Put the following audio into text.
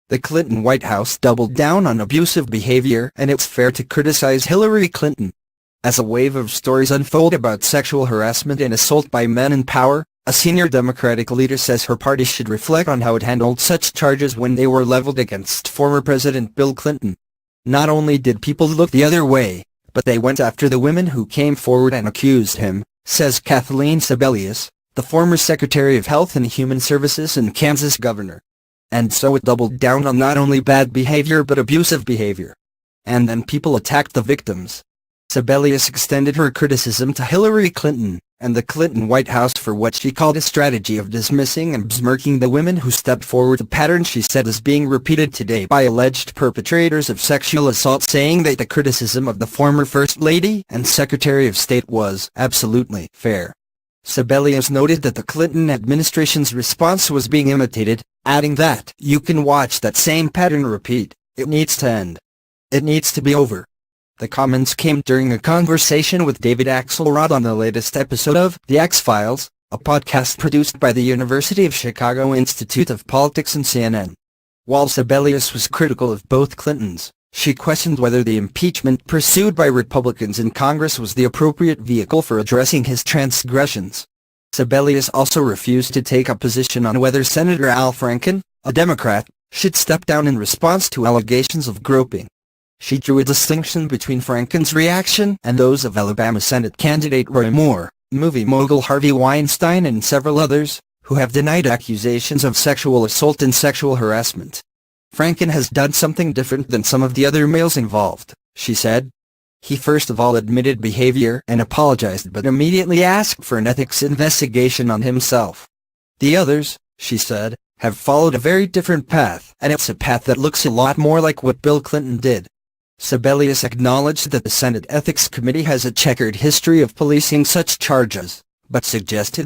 The Clinton White House doubled down on abusive behavior, and it's fair to criticize Hillary Clinton. As a wave of stories unfold about sexual harassment and assault by men in power, a senior Democratic leader says her party should reflect on how it handled such charges when they were leveled against former President Bill Clinton. Not only did people look the other way, but they went after the women who came forward and accused him, says Kathleen Sebelius, the former Secretary of Health and Human Services and Kansas governor. And so it doubled down on not only bad behavior but abusive behavior. And then people attacked the victims. Sebelius extended her criticism to Hillary Clinton and the Clinton White House for what she called a strategy of dismissing and besmirking the women who stepped forward, a pattern she said is being repeated today by alleged perpetrators of sexual assault, saying that the criticism of the former First Lady and Secretary of State was absolutely fair. Sebelius noted that the Clinton administration's response was being imitated, adding that you can watch that same pattern repeat. It needs to end. It needs to be over. The comments came during a conversation with David Axelrod on the latest episode of The X-Files, a podcast produced by the University of Chicago Institute of Politics and CNN. While Sebelius was critical of both Clintons, she questioned whether the impeachment pursued by Republicans in Congress was the appropriate vehicle for addressing his transgressions. Sebelius also refused to take a position on whether Senator Al Franken, a Democrat, should step down in response to allegations of groping. She drew a distinction between Franken's reaction and those of Alabama Senate candidate Roy Moore, movie mogul Harvey Weinstein, and several others, who have denied accusations of sexual assault and sexual harassment. Franken has done something different than some of the other males involved, she said. He first of all admitted behavior and apologized, but immediately asked for an ethics investigation on himself. The others, she said, have followed a very different path, and it's a path that looks a lot more like what Bill Clinton did. Sebelius acknowledged that the Senate Ethics Committee has a checkered history of policing such charges, but suggested